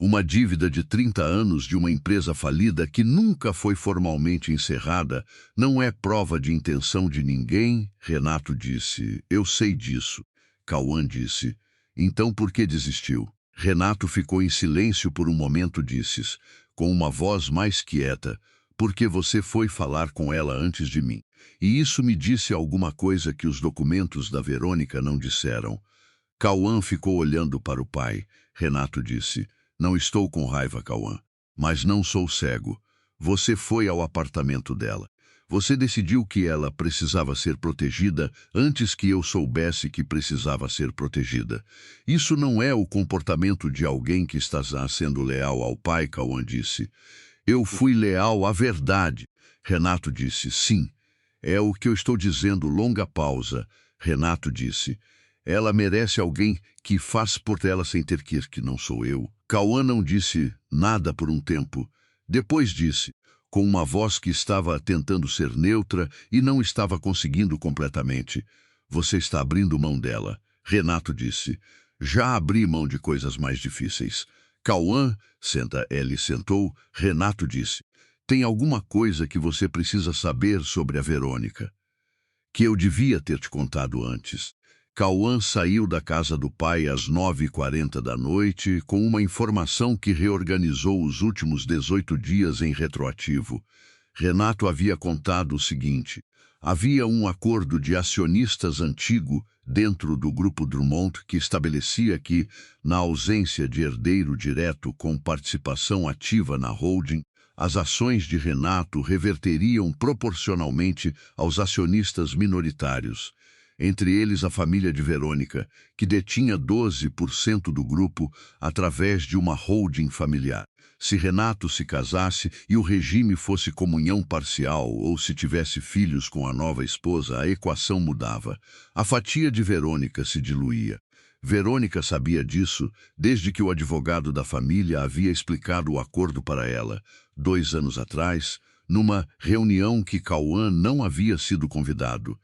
Uma dívida de 30 anos de uma empresa falida que nunca foi formalmente encerrada não é prova de intenção de ninguém, Renato disse. "Eu sei disso." Cauã disse. "Então por que desistiu?" Renato ficou em silêncio por um momento, disse, com uma voz mais quieta. porque você foi falar com ela antes de mim. E isso me disse alguma coisa que os documentos da Verônica não disseram. Cauã ficou olhando para o pai. Renato disse: Não estou com raiva, Cauã, mas não sou cego. Você foi ao apartamento dela. Você decidiu que ela precisava ser protegida antes que eu soubesse que precisava ser protegida. Isso não é o comportamento de alguém que está sendo leal ao pai, Cauã disse. Eu fui leal à verdade. Renato disse: Sim, é o que eu estou dizendo. Longa pausa. Renato disse: Ela merece alguém que faz por ela sem ter que não sou eu. Cauã não disse nada por um tempo. Depois disse, com uma voz que estava tentando ser neutra e não estava conseguindo completamente: Você está abrindo mão dela. Renato disse: Já abri mão de coisas mais difíceis. Cauã, ele sentou. Renato disse: Tem alguma coisa que você precisa saber sobre a Verônica, que eu devia ter te contado antes. Cauã saiu da casa do pai às 9h40 da noite com uma informação que reorganizou os últimos 18 dias em retroativo. Renato havia contado o seguinte: havia um acordo de acionistas antigo dentro do Grupo Drummond que estabelecia que, na ausência de herdeiro direto com participação ativa na holding, as ações de Renato reverteriam proporcionalmente aos acionistas minoritários, entre eles a família de Verônica, que detinha 12% do grupo através de uma holding familiar. Se Renato se casasse e o regime fosse comunhão parcial ou se tivesse filhos com a nova esposa, a equação mudava. A fatia de Verônica se diluía. Verônica sabia disso desde que o advogado da família havia explicado o acordo para ela, 2 anos atrás, numa reunião que Cauã não havia sido convidado.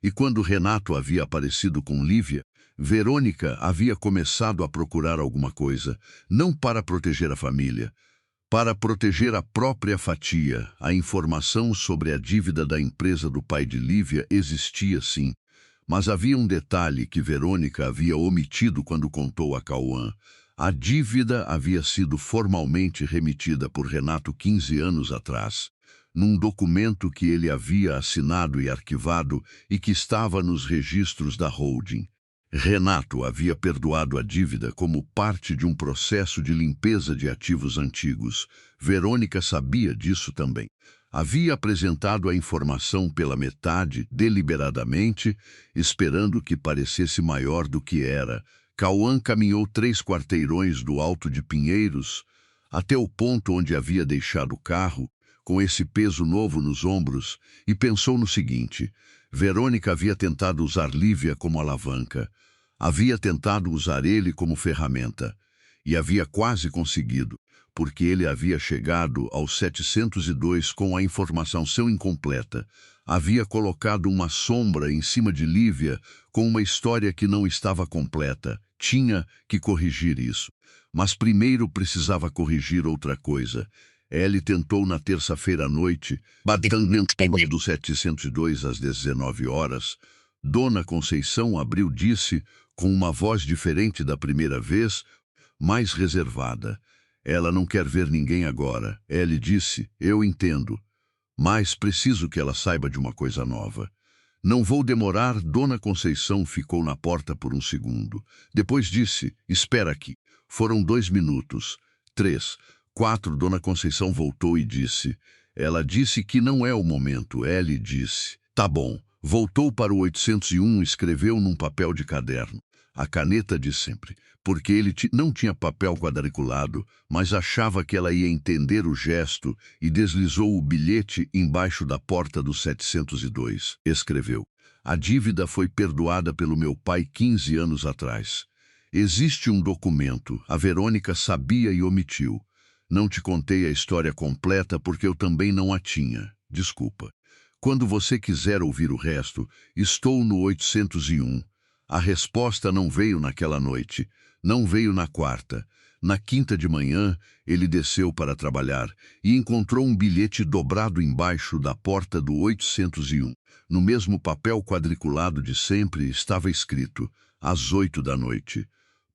E quando Renato havia aparecido com Lívia, Verônica havia começado a procurar alguma coisa, não para proteger a família, para proteger a própria fatia. A informação sobre a dívida da empresa do pai de Lívia existia sim, mas havia um detalhe que Verônica havia omitido quando contou a Cauã. A dívida havia sido formalmente remitida por Renato 15 anos atrás, num documento que ele havia assinado e arquivado e que estava nos registros da holding. Renato havia perdoado a dívida como parte de um processo de limpeza de ativos antigos. Verônica sabia disso também. Havia apresentado a informação pela metade, deliberadamente, esperando que parecesse maior do que era. Cauã caminhou 3 quarteirões do Alto de Pinheiros, até o ponto onde havia deixado o carro, com esse peso novo nos ombros, e pensou no seguinte: Verônica havia tentado usar Lívia como alavanca, havia tentado usar ele como ferramenta, e havia quase conseguido, porque ele havia chegado aos 702 com a informação incompleta. Havia colocado uma sombra em cima de Lívia com uma história que não estava completa. Tinha que corrigir isso. Mas primeiro precisava corrigir outra coisa. Ele tentou na terça-feira à noite, do 702 às 19 horas. Dona Conceição abriu, disse, com uma voz diferente da primeira vez, mais reservada. Ela não quer ver ninguém agora. Ele disse: Eu entendo, mas preciso que ela saiba de uma coisa nova. Não vou demorar. Dona Conceição ficou na porta por um segundo. Depois disse: Espera aqui. Foram 2 minutos. 3, 4. Dona Conceição voltou e disse: Ela disse que não é o momento. Ele disse: Tá bom. Voltou para o 801 e escreveu num papel de caderno, a caneta de sempre, porque ele não tinha papel quadriculado, mas achava que ela ia entender o gesto e deslizou o bilhete embaixo da porta do 702. Escreveu: A dívida foi perdoada pelo meu pai 15 anos atrás. Existe um documento. A Verônica sabia e omitiu. Não te contei a história completa porque eu também não a tinha. Desculpa. Quando você quiser ouvir o resto, estou no 801. A resposta não veio naquela noite, não veio na quarta. Na quinta de manhã, ele desceu para trabalhar e encontrou um bilhete dobrado embaixo da porta do 801. No mesmo papel quadriculado de sempre estava escrito: às 8 da noite.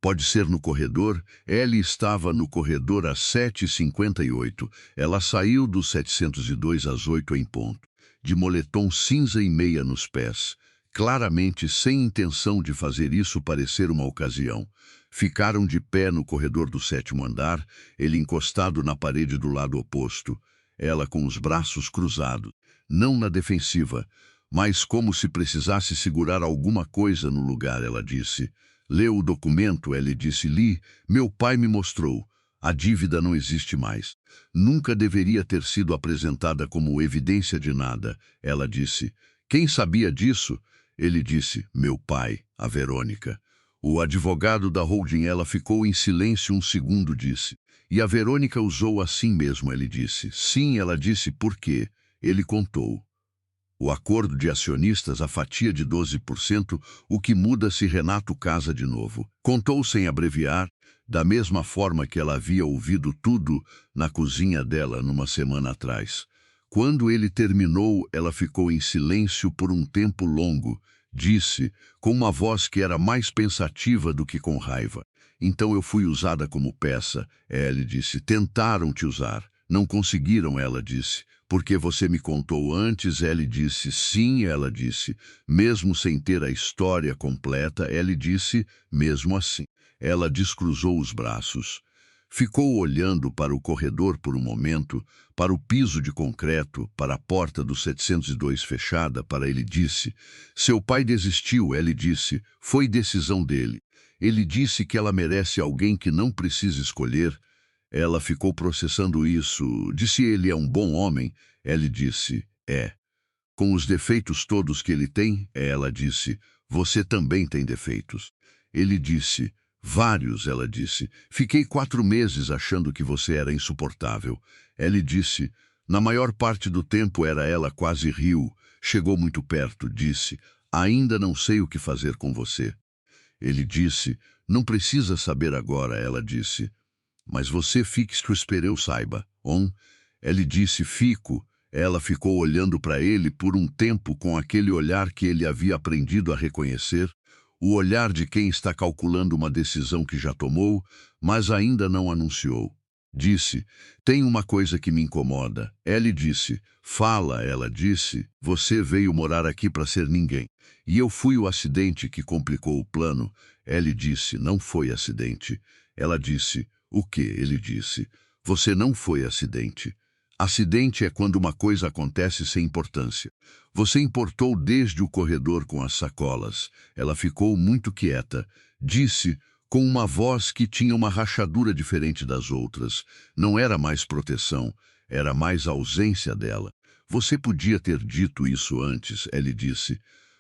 Pode ser no corredor? Ellie estava no corredor às 7h58. Ela saiu do 702 às 8 em ponto, de moletom cinza e meia nos pés, claramente sem intenção de fazer isso parecer uma ocasião. Ficaram de pé no corredor do 7º andar, ele encostado na parede do lado oposto, ela com os braços cruzados, não na defensiva, mas como se precisasse segurar alguma coisa no lugar, ela disse. Leu o documento, ele disse. Li, meu pai me mostrou. A dívida não existe mais. Nunca deveria ter sido apresentada como evidência de nada, ela disse. Quem sabia disso? Ele disse, meu pai, a Verônica. O advogado da holding, ela ficou em silêncio um segundo, disse. E a Verônica usou assim mesmo, ele disse. Sim, ela disse, por quê? Ele contou. O acordo de acionistas, a fatia de 12%, o que muda se Renato casa de novo. Contou sem abreviar, da mesma forma que ela havia ouvido tudo na cozinha dela numa semana atrás. Quando ele terminou, ela ficou em silêncio por um tempo longo. Disse, com uma voz que era mais pensativa do que com raiva. Então eu fui usada como peça. Ele disse, tentaram te usar. Não conseguiram, ela disse. Porque você me contou antes, ele disse. Sim, ela disse. Mesmo sem ter a história completa, ele disse, mesmo assim. Ela descruzou os braços. Ficou olhando para o corredor por um momento, para o piso de concreto, para a porta do 702 fechada, para ele disse. Seu pai desistiu, ele disse. Foi decisão dele. Ele disse que ela merece alguém que não precisa escolher. Ela ficou processando isso. Disse ele é um bom homem. Ele disse, é. Com os defeitos todos que ele tem, ela disse, você também tem defeitos. Ele disse, vários, ela disse. Fiquei 4 meses achando que você era insuportável. Ele disse, na maior parte do tempo era. Ela quase riu. Chegou muito perto, disse, ainda não sei o que fazer com você. Ele disse, não precisa saber agora, ela disse. Mas você fique que eu saiba. Ele disse, fico. Ela ficou olhando para ele por um tempo com aquele olhar que ele havia aprendido a reconhecer, o olhar de quem está calculando uma decisão que já tomou, mas ainda não anunciou. Disse, tem uma coisa que me incomoda. Ele disse, fala, ela disse, você veio morar aqui para ser ninguém. E eu fui o acidente que complicou o plano. Ele disse, não foi acidente. Ela disse, o quê? Ele disse, você não foi acidente. Acidente é quando uma coisa acontece sem importância. Você importou desde o corredor com as sacolas. Ela ficou muito quieta. Disse, com uma voz que tinha uma rachadura diferente das outras. Não era mais proteção, era mais ausência dela. Você podia ter dito isso antes, ele disse.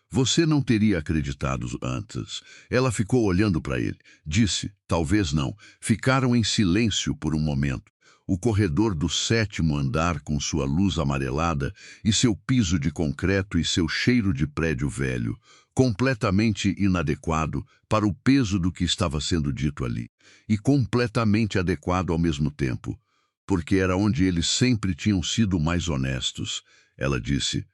Você não teria acreditado antes. Ela ficou olhando para ele. Disse, talvez não. Ficaram em silêncio por um momento. O corredor do 7º andar com sua luz amarelada e seu piso de concreto e seu cheiro de prédio velho, completamente inadequado para o peso do que estava sendo dito ali, e completamente adequado ao mesmo tempo, porque era onde eles sempre tinham sido mais honestos. Ela disse,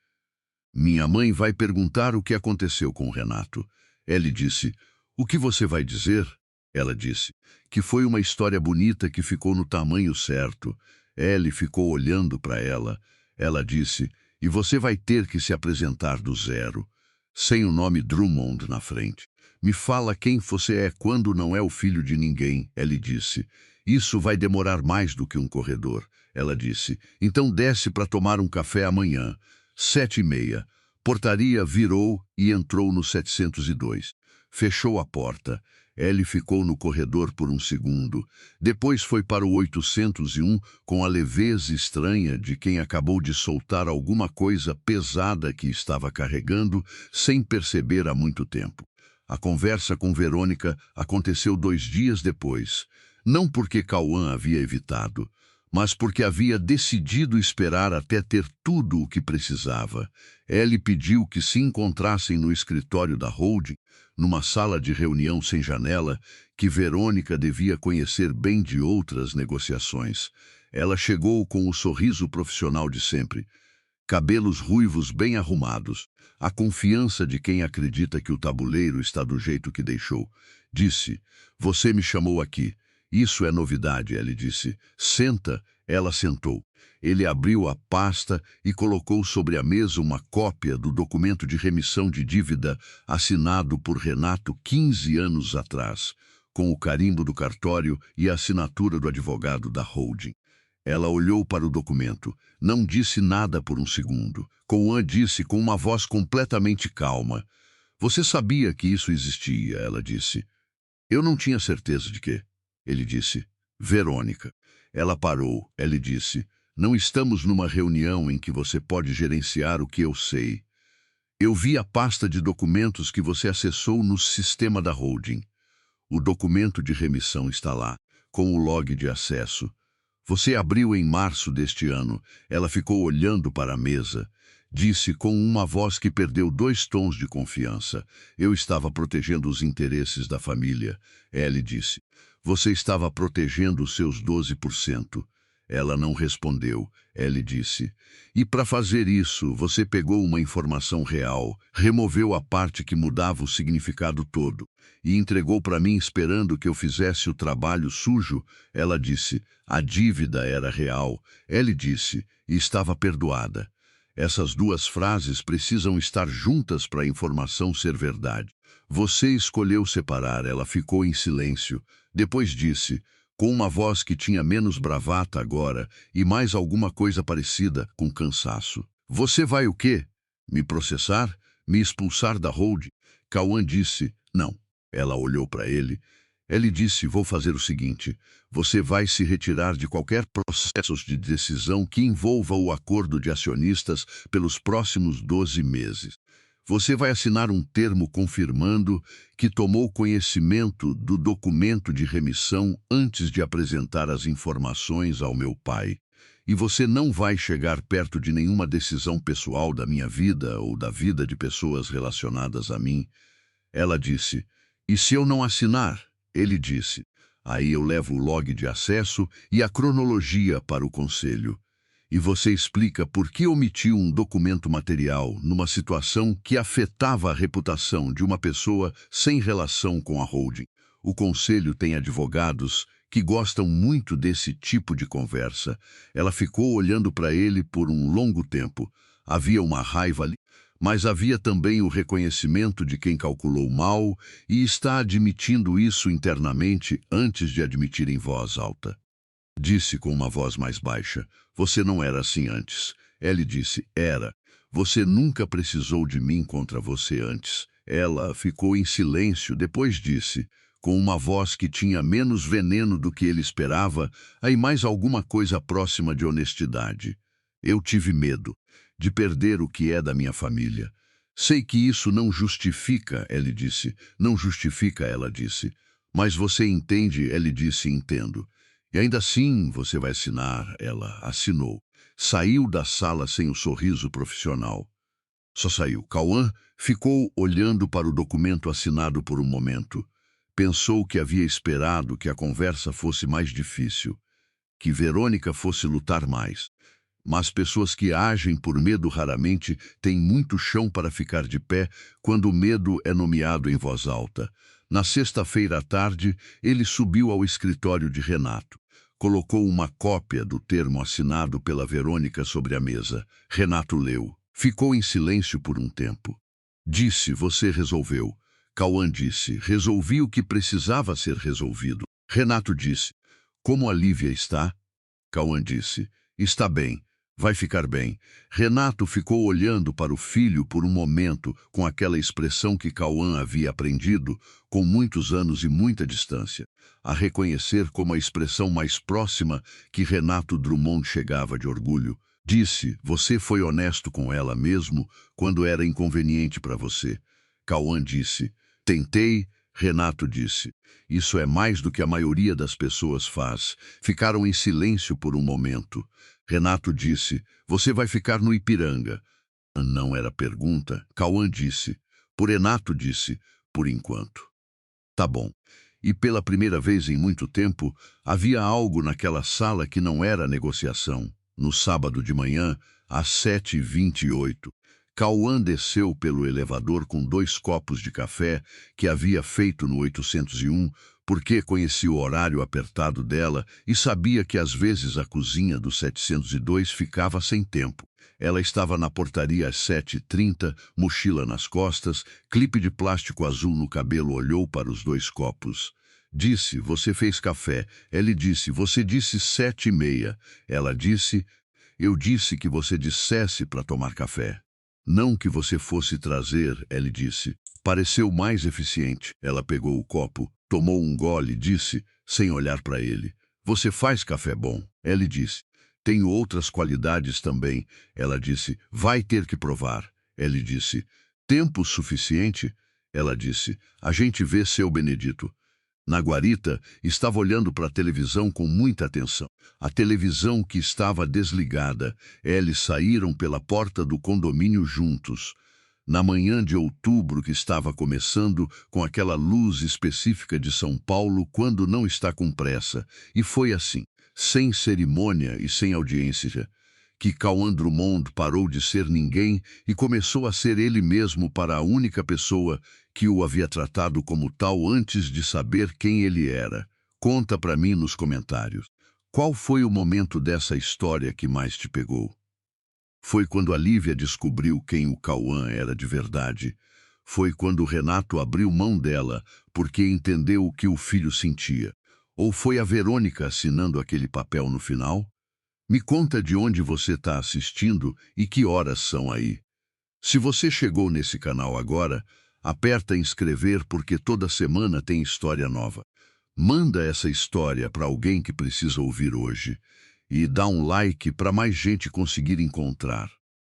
minha mãe vai perguntar o que aconteceu com o Renato. Ele disse, o que você vai dizer? Ela disse, que foi uma história bonita que ficou no tamanho certo. Ele ficou olhando para ela. Ela disse, e você vai ter que se apresentar do zero, sem o nome Drummond na frente. Me fala quem você é quando não é o filho de ninguém, ele disse. Isso vai demorar mais do que um corredor. Ela disse, então desce para tomar um café amanhã. 7h30. Portaria virou e entrou no 702. Fechou a porta. Ele ficou no corredor por um segundo. Depois foi para o 801 com a leveza estranha de quem acabou de soltar alguma coisa pesada que estava carregando sem perceber há muito tempo. A conversa com Verônica aconteceu 2 dias depois. Não porque Cauã havia evitado, mas porque havia decidido esperar até ter tudo o que precisava. Ele pediu que se encontrassem no escritório da holding, numa sala de reunião sem janela, que Verônica devia conhecer bem de outras negociações. Ela chegou com o sorriso profissional de sempre. cabelos ruivos bem arrumados, a confiança de quem acredita que o tabuleiro está do jeito que deixou. Disse, você me chamou aqui. Isso é novidade, ele disse. Senta. Ela sentou. Ele abriu a pasta e colocou sobre a mesa uma cópia do documento de remissão de dívida assinado por Renato 15 anos atrás, com o carimbo do cartório e a assinatura do advogado da holding. Ela olhou para o documento. Não disse nada por um segundo. Cauã disse com uma voz completamente calma. Você sabia que isso existia, ela disse. Eu não tinha certeza de quê. Ele disse. Verônica. Ela parou. Ele disse. Não estamos numa reunião em que você pode gerenciar o que eu sei. Eu vi a pasta de documentos que você acessou no sistema da holding. O documento de remissão está lá, com o log de acesso. Você abriu em março deste ano. Ela ficou olhando para a mesa. Disse com uma voz que perdeu 2 tons de confiança. Eu estava protegendo os interesses da família. Ele disse. Você estava protegendo os seus 12%. Ela não respondeu. Ele disse. E para fazer isso, você pegou uma informação real, removeu a parte que mudava o significado todo e entregou para mim esperando que eu fizesse o trabalho sujo. Ela disse. A dívida era real. Ele disse. E estava perdoada. Essas 2 frases precisam estar juntas para a informação ser verdade. Você escolheu separar. Ela ficou em silêncio. Depois disse, com uma voz que tinha menos bravata agora e mais alguma coisa parecida com cansaço. Você vai o quê? Me processar? Me expulsar da holding? Cauã disse, não. Ela olhou para ele. Ele disse, vou fazer o seguinte, você vai se retirar de qualquer processo de decisão que envolva o acordo de acionistas pelos próximos 12 meses. Você vai assinar um termo confirmando que tomou conhecimento do documento de remissão antes de apresentar as informações ao meu pai. E você não vai chegar perto de nenhuma decisão pessoal da minha vida ou da vida de pessoas relacionadas a mim. Ela disse, e se eu não assinar? Ele disse, aí eu levo o log de acesso e a cronologia para o conselho. E você explica por que omitiu um documento material numa situação que afetava a reputação de uma pessoa sem relação com a holding. O conselho tem advogados que gostam muito desse tipo de conversa. Ela ficou olhando para ele por um longo tempo. Havia uma raiva ali, mas havia também o reconhecimento de quem calculou mal e está admitindo isso internamente antes de admitir em voz alta. Disse com uma voz mais baixa, você não era assim antes. Ele disse, era. Você nunca precisou de mim contra você antes. Ela ficou em silêncio, depois disse, com uma voz que tinha menos veneno do que ele esperava, e mais alguma coisa próxima de honestidade. Eu tive medo de perder o que é da minha família. Sei que isso não justifica, ele disse. Não justifica, ela disse. Mas você entende, ele disse, entendo. E ainda assim você vai assinar, ela assinou. Saiu da sala sem o sorriso profissional. Só saiu. Cauã ficou olhando para o documento assinado por um momento. Pensou que havia esperado que a conversa fosse mais difícil, que Verônica fosse lutar mais. Mas pessoas que agem por medo raramente têm muito chão para ficar de pé quando o medo é nomeado em voz alta. Na sexta-feira à tarde, ele subiu ao escritório de Renato. Colocou uma cópia do termo assinado pela Verônica sobre a mesa. Renato leu. Ficou em silêncio por um tempo. Disse, você resolveu. Cauã disse, resolvi o que precisava ser resolvido. Renato disse, como a Lívia está? Cauã disse, está bem. Vai ficar bem. Renato ficou olhando para o filho por um momento com aquela expressão que Cauã havia aprendido, com muitos anos e muita distância, a reconhecer como a expressão mais próxima que Renato Drummond chegava de orgulho. Disse, você foi honesto com ela mesmo quando era inconveniente para você. Cauã disse, tentei. Renato disse, isso é mais do que a maioria das pessoas faz. Ficaram em silêncio por um momento. Renato disse, você vai ficar no Ipiranga. Não era pergunta. Cauã disse. Renato disse, por enquanto. Tá bom. E pela primeira vez em muito tempo, havia algo naquela sala que não era negociação. No sábado de manhã, às 7h28, Cauã desceu pelo elevador com 2 copos de café que havia feito no 801, porque conhecia o horário apertado dela e sabia que às vezes a cozinha do 702 ficava sem tempo. Ela estava na portaria às 7h30, mochila nas costas, clipe de plástico azul no cabelo, olhou para os 2 copos. Disse, você fez café. Ele disse, você disse 7h30. Ela disse, eu disse que você dissesse para tomar café. Não que você fosse trazer, ele disse. Pareceu mais eficiente. Ela pegou o copo, tomou um gole e disse, sem olhar para ele, você faz café bom. Ele disse, tenho outras qualidades também. Ela disse, vai ter que provar. Ele disse, tempo suficiente? Ela disse, a gente vê, seu Benedito. Na guarita, estava olhando para a televisão com muita atenção. A televisão que estava desligada. Eles saíram pela porta do condomínio juntos. Na manhã de outubro que estava começando, com aquela luz específica de São Paulo quando não está com pressa. E foi assim, sem cerimônia e sem audiência, que Cauã Drummond parou de ser ninguém e começou a ser ele mesmo para a única pessoa que o havia tratado como tal antes de saber quem ele era. Conta para mim nos comentários. Qual foi o momento dessa história que mais te pegou? Foi quando a Lívia descobriu quem o Cauã era de verdade. Foi quando o Renato abriu mão dela porque entendeu o que o filho sentia. Ou foi a Verônica assinando aquele papel no final? Me conta de onde você está assistindo e que horas são aí. Se você chegou nesse canal agora, aperta inscrever porque toda semana tem história nova. Manda essa história para alguém que precisa ouvir hoje. E dá um like para mais gente conseguir encontrar.